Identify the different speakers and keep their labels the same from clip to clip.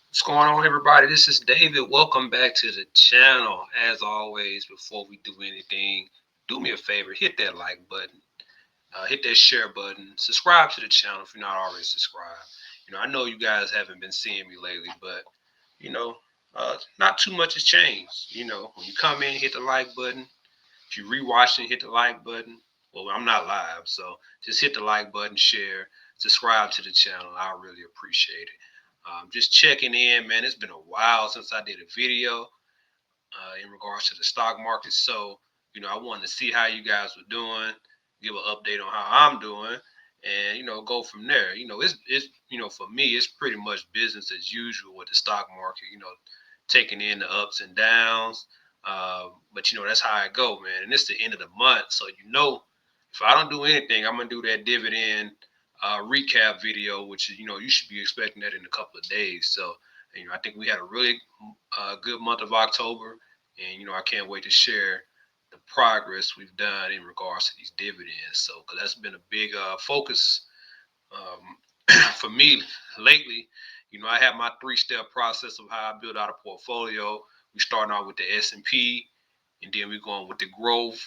Speaker 1: What's going on, everybody? This is David. Welcome back to the channel. As always, before we do anything, do me a favor, hit that like button, hit that share button, subscribe to the channel if you're not already subscribed. I know you guys haven't been seeing me lately, but you know, not too much has changed. When you come in, hit the like button. If you're rewatching, hit the like button. Well, I'm not live, so just hit the like button, share, subscribe to the channel. I really appreciate it. Just checking in, man. It's been a while since I did a video in regards to the stock market. So, I wanted to see how you guys were doing, give an update on how I'm doing, and go from there. It's for me, it's pretty much business as usual with the stock market. Taking in the ups and downs. But that's how I go, man. And it's the end of the month, so if I don't do anything, I'm gonna do that dividend recap video, which is you should be expecting that in a couple of days. So I think we had a really good month of October, and I can't wait to share the progress we've done in regards to these dividends. So because that's been a big focus for me lately. I have my three-step process of how I build out a portfolio. We starting out with the S&P, and then we're going with the growth,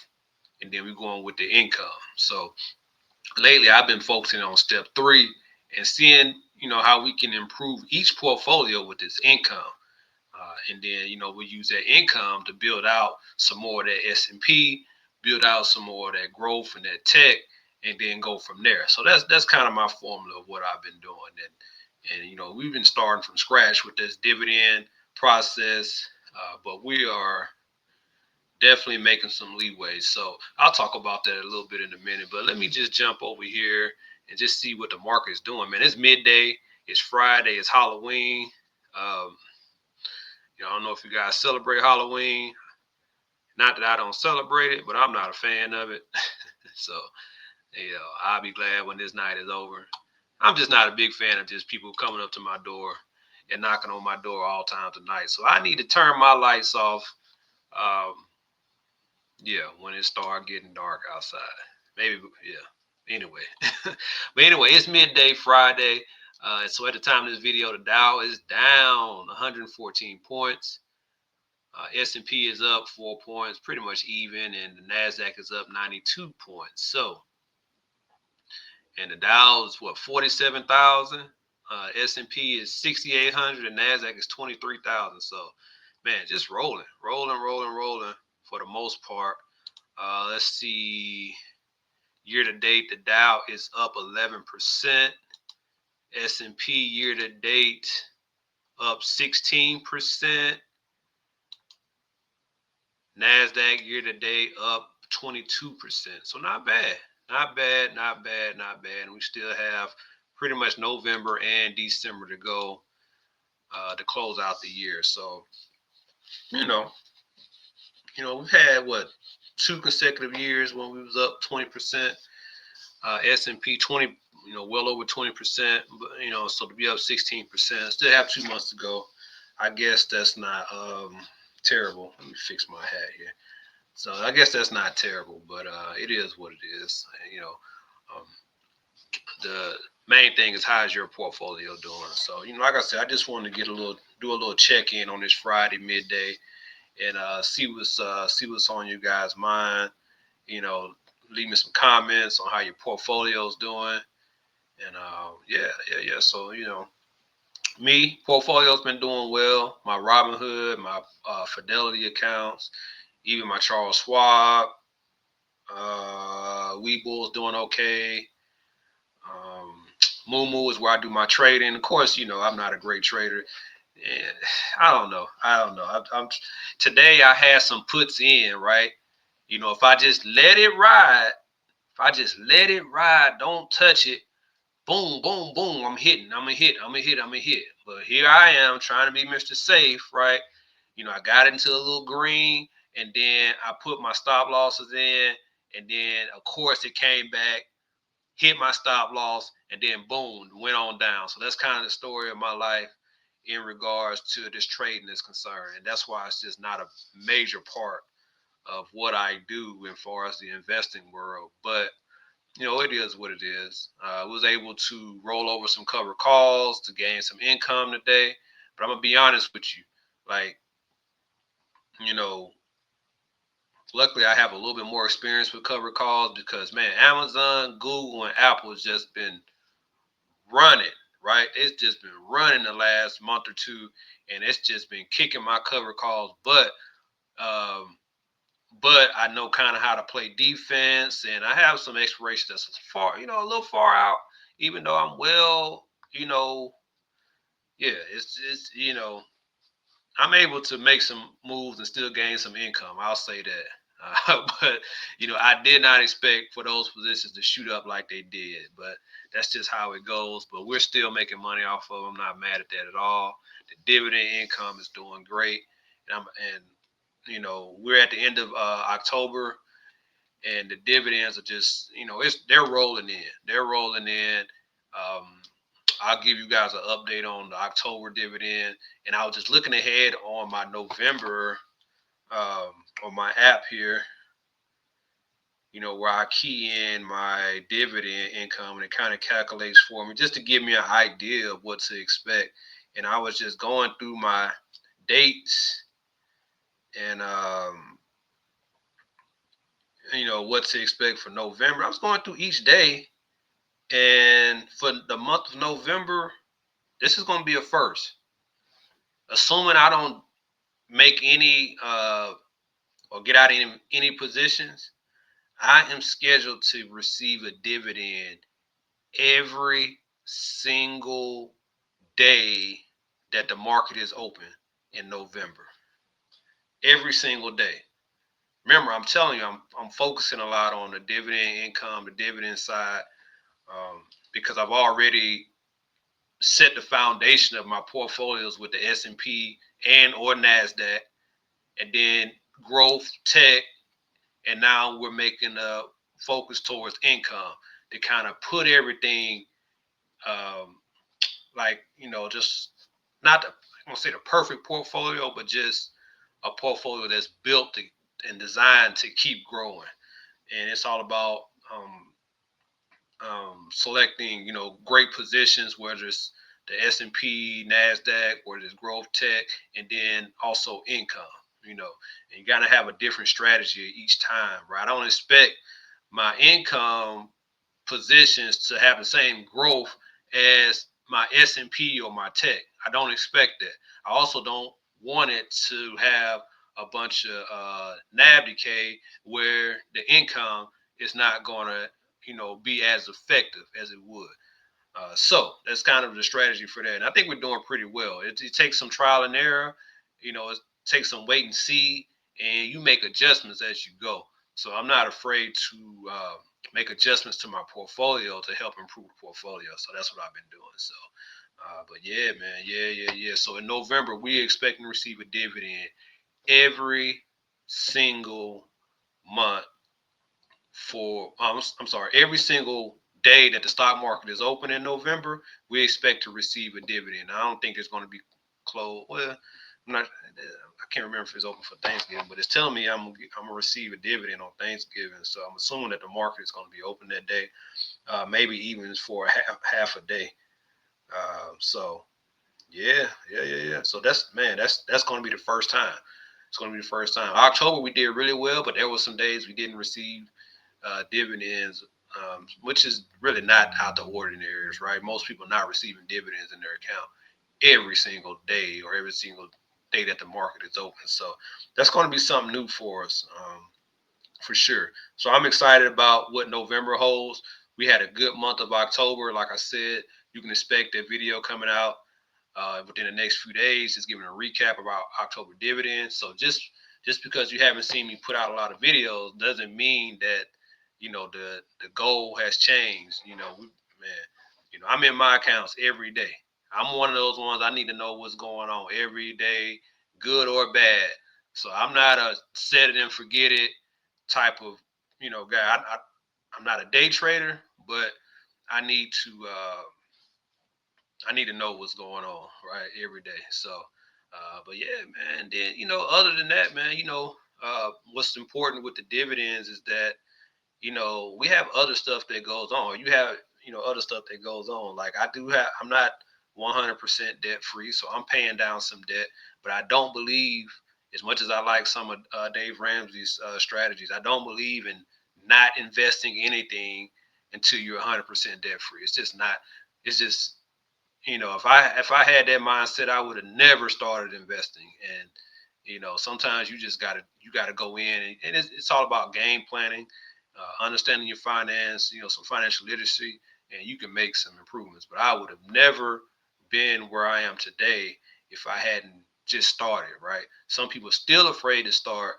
Speaker 1: and then we're going with the income. So lately, I've been focusing on step three and seeing how we can improve each portfolio with this income. And then we use that income to build out some more of that S&P, build out some more of that growth and that tech, and then go from there. So that's kind of my formula of what I've been doing. And we've been starting from scratch with this dividend process, but we are definitely making some leeway. So I'll talk about that a little bit in a minute. But let me just jump over here and just see what the market is doing. Man, it's midday. It's Friday. It's Halloween. Um, I don't know if you guys celebrate Halloween. Not that I don't celebrate it, but I'm not a fan of it. So, I'll be glad when this night is over. I'm just not a big fan of just people coming up to my door and knocking on my door all times of night. So I need to turn my lights off. Um, yeah, when it start getting dark outside. Maybe, yeah. Anyway, but anyway, it's midday Friday. So at the time of this video, the Dow is down 114 points. S&P is up 4 points, pretty much even, and the Nasdaq is up 92 points. So, and the Dow is what 47,000. S&P is 6,800, and Nasdaq is 23,000. So, man, just rolling for the most part. Let's see. Year to date, the Dow is up 11%. S&P year to date up 16%. Nasdaq year to date up 22%. So not bad. Not bad, not bad, not bad. And we still have pretty much November and December to go to close out the year. So, you know, we've had what 2 consecutive years when we was up 20%. S&P 20, well over 20%. But, so to be up 16%, still have 2 months to go. I guess that's not terrible. Let me fix my hat here. So I guess that's not terrible, but it is what it is. Um, the main thing is how's your portfolio doing. So like I said, I just wanted to do a little check in on this Friday midday and see what's on you guys' mind. You know, leave me some comments on how your portfolio's doing, and yeah. So me portfolio's been doing well. My Robinhood, my Fidelity accounts, even my Charles Schwab. Weeble's doing okay. Um, Moo is where I do my trading. Of course, I'm not a great trader. And I don't know. Today I had some puts in, right? If I just let it ride, if I just let it ride, don't touch it. Boom, boom, boom. I'm hitting. I'm gonna hit. I'm gonna hit. I'm gonna hit. But here I am trying to be Mr. Safe, right? I got into a little green, and then I put my stop losses in, and then of course it came back, hit my stop loss, and then boom, went on down. So that's kind of the story of my life in regards to this trading is concerned, and that's why it's just not a major part of what I do as far as the investing world. But it is what it is. I was able to roll over some covered calls to gain some income today. But I'm gonna be honest with you, like, you know, luckily I have a little bit more experience with covered calls because man, Amazon, Google, and Apple has just been running, right? It's just been running the last month or two, and it's just been kicking my cover calls. Um, but I know kind of how to play defense, and I have some exploration that's far, a little far out. Even though I'm well, yeah, it's I'm able to make some moves and still gain some income. I'll say that. But I did not expect for those positions to shoot up like they did. But that's just how it goes. But we're still making money off of them. I'm not mad at that at all. The dividend income is doing great, and we're at the end of October, and the dividends are just they're rolling in. They're rolling in. Um, I'll give you guys an update on the October dividend, and I was just looking ahead on my November on my app here. Where I key in my dividend income, and it kind of calculates for me just to give me an idea of what to expect. And I was just going through my dates and what to expect for November. I was going through each day, and for the month of November, this is going to be a first. Assuming I don't make any or get out in any positions, I am scheduled to receive a dividend every single day that the market is open in November. Every single day. Remember, I'm telling you, I'm focusing a lot on the dividend income, the dividend side, because I've already set the foundation of my portfolios with the S&P and or Nasdaq, and then growth, tech, and now we're making a focus towards income to kind of put everything, um, like just not the, I won't say the perfect portfolio, but just a portfolio that's built to, and designed to keep growing. And it's all about selecting great positions, whether it's the S&P, Nasdaq, or this growth tech, and then also income. And you got to have a different strategy each time, right? I don't expect my income positions to have the same growth as my S&P or my tech. I don't expect that. I also don't want it to have a bunch of NAV decay where the income is not going to, be as effective as it would. So that's kind of the strategy for that. And I think we're doing pretty well. It takes some trial and error. It takes some wait and see, and you make adjustments as you go. So I'm not afraid to make adjustments to my portfolio to help improve the portfolio. So that's what I've been doing. So, but yeah, man, yeah. So in November, we expecting to receive a dividend every single month for I'm sorry, every single day that the stock market is open in November, we expect to receive a dividend. I don't think it's going to be closed. Well, I'm not. I can't remember if it's open for Thanksgiving, but it's telling me I'm gonna receive a dividend on Thanksgiving. So I'm assuming that the market is going to be open that day, maybe even for half a day. So yeah. So that's going to be the first time. It's going to be the first time. October we did really well, but there were some days we didn't receive dividends, which is really not out the ordinary, right? Most people not receiving dividends in their account every single day or every single day that the market is open. So that's going to be something new for us, for sure. So I'm excited about what November holds. We had a good month of October. Like I said, you can expect that video coming out within the next few days. Just giving a recap about October dividends. So just because you haven't seen me put out a lot of videos doesn't mean that the goal has changed. Man, I'm in my accounts every day. I'm one of those ones. I need to know what's going on every day, good or bad. So I'm not a set it and forget it type of guy. I'm not a day trader, but I need to know what's going on right every day. So, but yeah, man. Then other than that, man, what's important with the dividends is that we have other stuff that goes on. You have other stuff that goes on. Like I do have. I'm not 100% debt free. So I'm paying down some debt, but I don't believe, as much as I like some of Dave Ramsey's strategies, I don't believe in not investing anything until you're 100% debt free. It's just not. It's just, if I had that mindset, I would have never started investing. And sometimes you gotta go in, and it's all about game planning, understanding your finance, some financial literacy, and you can make some improvements. But I would have never been where I am today if I hadn't just started. Right? Some people are still afraid to start,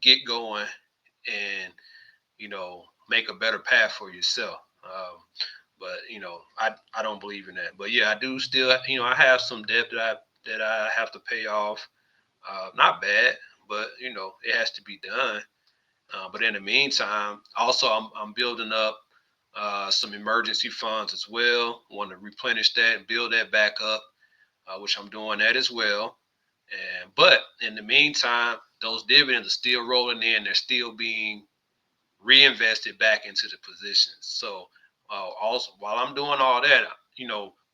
Speaker 1: get going, and make a better path for yourself. But I don't believe in that. But yeah, I do still, I have some debt that I have to pay off. Not bad, but it has to be done. But in the meantime, also I'm building up some emergency funds as well. Want to replenish that and build that back up, which I'm doing that as well. But in the meantime, those dividends are still rolling in. They're still being reinvested back into the positions. So also while I'm doing all that,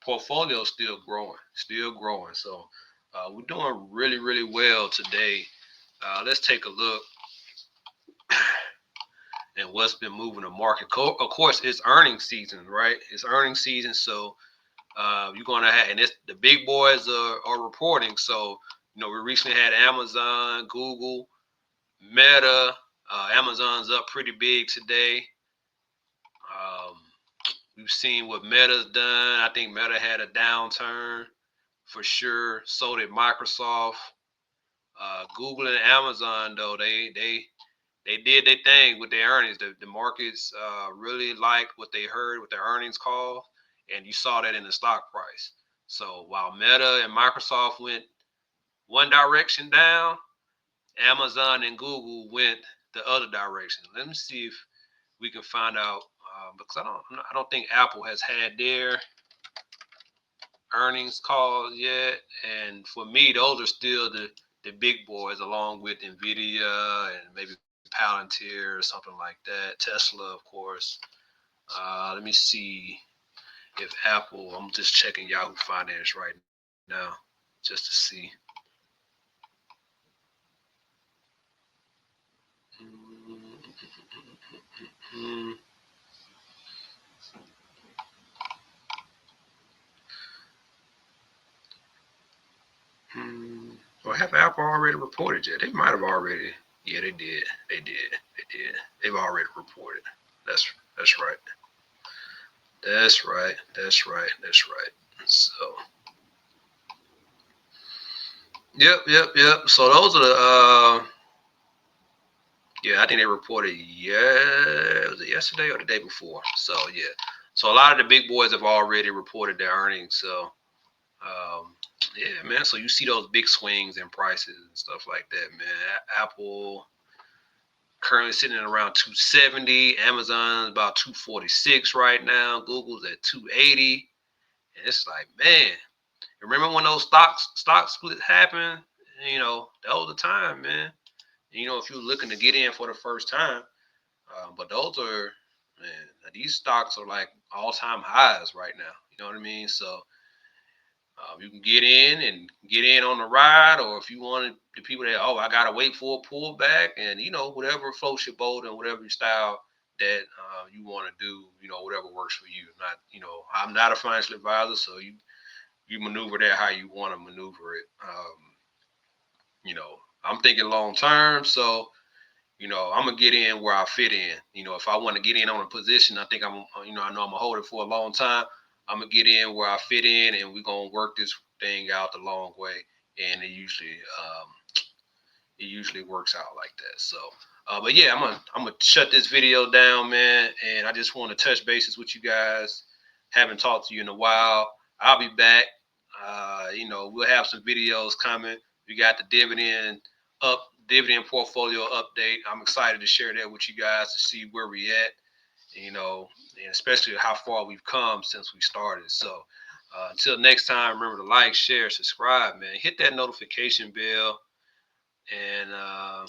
Speaker 1: portfolio is still growing, still growing. So we're doing really, really well today. Let's take a look at what's been moving the market. Of course, it's earnings season, right? It's earnings season, so you're gonna have, and it's the big boys are reporting. So we recently had Amazon, Google, Meta. Amazon's up pretty big today. Um, we've seen what Meta's done. I think Meta had a downturn for sure. So did Microsoft. Google and Amazon, though, they did their thing with their earnings. The markets really liked what they heard with their earnings call, and you saw that in the stock price. So while Meta and Microsoft went one direction down, Amazon and Google went the other direction. Let me see if we can find out, because I don't think Apple has had their earnings calls yet. And for me, those are still the big boys, along with Nvidia and maybe Palantir or something like that. Tesla, of course. Let me see if Apple. I'm just checking Yahoo Finance right now, just to see. Mm-hmm. Well, have Apple already reported yet? They might have already. Yeah, they did. They did. They did. They've already reported. That's right. That's right. That's right. That's right. So, yep. So those are the. Yeah, I think they reported. Yeah, was it yesterday or the day before? So yeah. So a lot of the big boys have already reported their earnings. So yeah, man. So you see those big swings in prices and stuff like that, man. Apple currently sitting at around 270. Amazon's about 246 right now. Google's at 280. And it's like, man, remember when those stock splits happened? That was the time, man. If you're looking to get in for the first time, but those are, man, these stocks are like all-time highs right now. You know what I mean? So you can get in on the ride, or if you wanted the people that, I gotta wait for a pullback, and whatever floats your boat and whatever your style that you want to do, whatever works for you. Not, I'm not a financial advisor, so you maneuver that how you want to maneuver it. I'm thinking long term, so I'm gonna get in where I fit in. If I want to get in on a position, I think I know I'm gonna hold it for a long time. I'm gonna get in where I fit in, and we're gonna work this thing out the long way. And it usually works out like that. So, but yeah, I'm gonna shut this video down, man. And I just want to touch bases with you guys. Haven't talked to you in a while. I'll be back. We'll have some videos coming. We got the dividend portfolio update. I'm excited to share that with you guys to see where we at, and especially how far we've come since we started. So until next time, remember to like, share, subscribe, man. Hit that notification bell, and I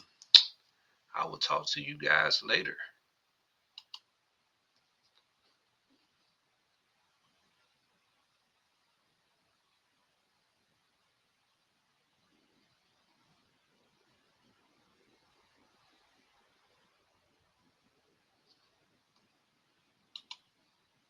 Speaker 1: will talk to you guys later.